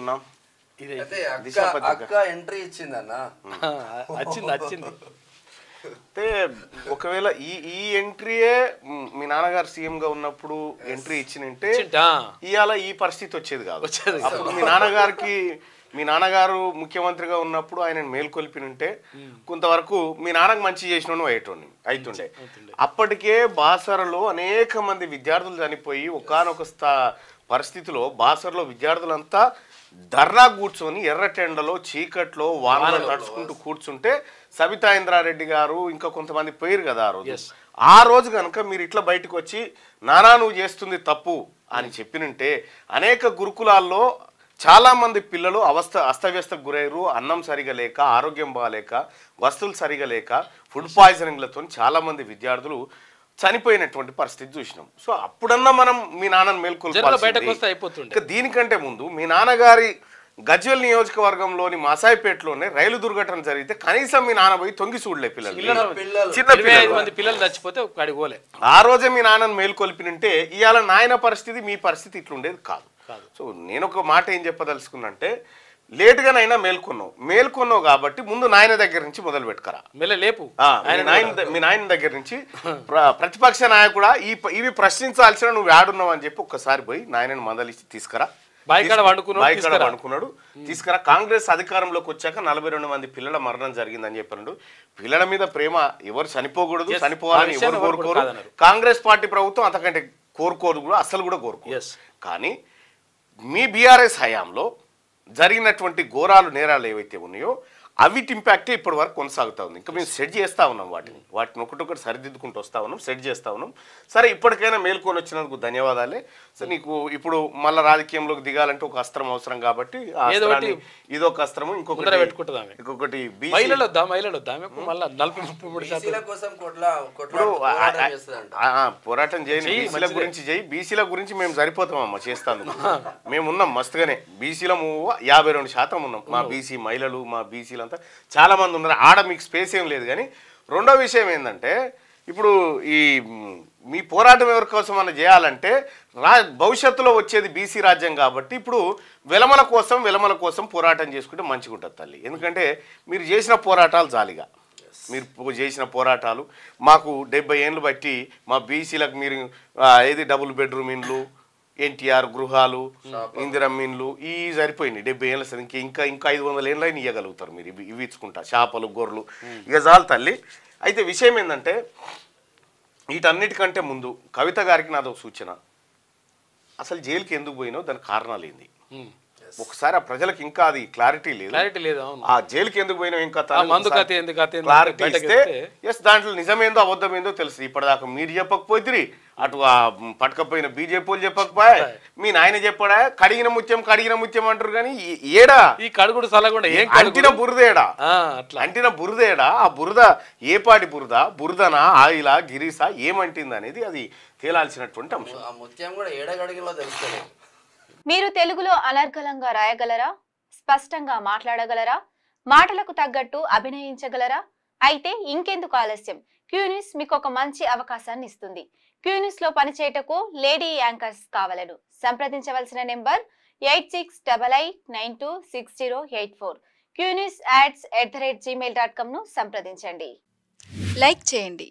ఉన్నాం. దిశ పత్రిక ఎంట్రీ ఇచ్చిందన్న, వచ్చింది. అయితే ఒకవేళ ఈ ఎంట్రీయే మీ నాన్నగారు సీఎంగా ఉన్నప్పుడు ఎంట్రీ ఇచ్చినంటే ఇవాళ ఈ పరిస్థితి వచ్చేది కాదు. అప్పుడు మీ నాన్నగారు ముఖ్యమంత్రిగా ఉన్నప్పుడు ఆయన మేల్కొల్పినుంటే కొంతవరకు మీ నాన్నకు మంచి చేసిన అవుతుండే. అప్పటికే బాసరలో అనేక మంది విద్యార్థులు చనిపోయి ఒకానొక పరిస్థితిలో బాసరలో విద్యార్థులంతా ధర్నా కూర్చొని ఎర్రటెండలో చీకట్లో వానలో నడుచుకుంటూ కూర్చుంటే సబితా ఇంద్రారెడ్డి గారు ఇంకా కొంతమంది పోయారు కదా ఆ రోజు కనుక మీరు ఇట్లా బయటకు వచ్చి నానా నువ్వు చేస్తుంది తప్పు అని చెప్పినంటే అనేక గురుకులాల్లో చాలా మంది పిల్లలు అస్తవ్యస్తకు గురయ్యారు. అన్నం సరిగా లేక, ఆరోగ్యం బాగాలేక, వస్తువులు సరిగా లేక, ఫుడ్ పాయిజనింగ్లతో చాలా మంది విద్యార్థులు చనిపోయినటువంటి పరిస్థితి చూసినాం. సో అప్పుడన్నా మనం మీ నాన్నను మేల్కొల్పాల్సింది. దీనికంటే ముందు మీ నాన్నగారి గజ్వెల్ నియోజకవర్గంలోని మాసాయిపేటలోనే రైలు దుర్ఘటన జరిగితే కనీసం మీ నాన్న పోయి తొంగి చూడలే. పిల్లలు చచ్చిపోతే ఆ రోజే మీ నాన్నను మేల్కొల్పినంటే ఇవాళ నాయన పరిస్థితి మీ పరిస్థితి ఇట్లుండేది కాదు. సో నేను ఒక మాట ఏం చెప్పదలుచుకున్నంటే లేటుగానైనా మేల్కొన్నావు కాబట్టి ముందు నాయన దగ్గర నుంచి మొదలు పెట్టుకరా. మీ నాయన దగ్గర నుంచి ప్రతిపక్ష నాయకుడా ఇవి ప్రశ్నించాల్సిన నువ్వు ఆడున్నావు అని చెప్పి ఒక్కసారి పోయి నాయనను మందలిచ్చి తీసుకురా. బాయికాడ వండుకున్నాడు తీసుకురా. కాంగ్రెస్ అధికారంలోకి వచ్చాక 42 మంది పిల్లల మరణం జరిగిందని చెప్పారు. పిల్లల మీద ప్రేమ ఎవరు చనిపోకూడదు, చనిపోవాలని ఎవరు కోరుకోరు. కాంగ్రెస్ పార్టీ ప్రభుత్వం అంతకంటే కోరుకోరు కూడా, అసలు కూడా కోరుకోరు. కానీ మీ బీఆర్ఎస్ హయాంలో జరిగినటువంటి ఘోరాలు నేరాలు ఏవైతే ఉన్నాయో అవిటి ఇంపాక్టే ఇప్పటి వరకు కొనసాగుతూ ఉంది. ఇంకా మేము సెట్ చేస్తూ ఉన్నాం, వాటిని ఒకటొకటి సరిదిద్దుకుంటూ వస్తూ ఉన్నాం, సెట్ చేస్తూ ఉన్నాం. సరే ఇప్పటికైనా మేల్కొని వచ్చినందుకు ధన్యవాదాలే. సో నీకు ఇప్పుడు మళ్ళీ రాజకీయంలోకి దిగాలంటే ఒక అస్త్రం అవసరం కాబట్టి ఇదొక అస్త్రము, ఇంకొకటి పోరాటం చేయని బీసీల గురించి చేయి. బీసీల గురించి మేము సరిపోతామమ్మా చేస్తాను. మేము ఉన్నాం మస్తుగానే. బీసీలము 52% ఉన్నాం. మా బీసీ మహిళలు, మా బీసీలు చాలా మంది ఉన్నారు. ఆడ మీకు స్పేస్ ఏం లేదు. కానీ రెండో విషయం ఏంటంటే ఇప్పుడు ఈ మీ పోరాటం ఎవరి కోసం మనం చేయాలంటే భవిష్యత్తులో వచ్చేది బీసీ రాజ్యం కాబట్టి ఇప్పుడు వెలమల కోసం పోరాటం చేసుకుంటే మంచిగా ఉంటుంది తల్లి. ఎందుకంటే మీరు చేసిన పోరాటాలు జాలిగా, మీరు చేసిన పోరాటాలు మాకు 70 ఏళ్ళు బట్టి మా బీసీలకు మీరు ఏది డబుల్ బెడ్రూమ్ ఇండ్లు, ఎన్టీఆర్ గృహాలు, ఇందిరమ్మిన్లు ఇవి సరిపోయినాయి. 70 ఏళ్ళ సరే ఇంకా 500 ఏళ్ళైనా ఇవ్వగలుగుతారు మీరు ఇవి ఇచ్చుకుంటా. చేపలు, గొర్రెలు ఇక చాలు తల్లి. అయితే విషయం ఏంటంటే వీటన్నిటికంటే ముందు కవిత గారికి నాదొక సూచన. అసలు జైలుకి ఎందుకు పోయినో దానికి కారణాలు ఏంది ఒకసారి ఆ ప్రజలకు ఇంకా అది క్లారిటీ లేదు. ఆ జైలుకి ఎందుకు పోయినా ఇంకా క్లారిటీ ఇస్తే దాంట్లో నిజమేందో అబద్ధమేందో తెలుసు. ఇప్పటిదాకా మీరు చెప్పకపోతే అటు ఆ పట్టుకపోయిన బీజేపీ చెప్పకపోయా, మీ నాయన చెప్పడా కడిగిన ముత్యం అంటారు. కానీ ఏడా ఈ కడుగుడు సలగుండా అంటిన బురదేడా ఆ బురద ఏ పాటి బురదనా ఆయిలా గిరీసా ఏమంటింది అనేది అది తేలాల్సినటువంటి అంశం. మీరు తెలుగులో అనర్గళంగా రాయగలరా? స్పష్టంగా మాట్లాడగలరా? మాటలకు తగ్గట్టు అభినయించగలరా? అయితే ఇంకెందుకు ఆలస్యం? క్యూన్యూస్ మీకు ఒక మంచి అవకాశాన్ని ఇస్తుంది. క్యూన్యూస్ లో పనిచేయటకు లేడీ యాంకర్స్ కావాలను సంప్రదించవలసిన నెంబర్ 8688926084. QNewsAds@gmail.com ను సంప్రదించండి. లైక్ చేయండి.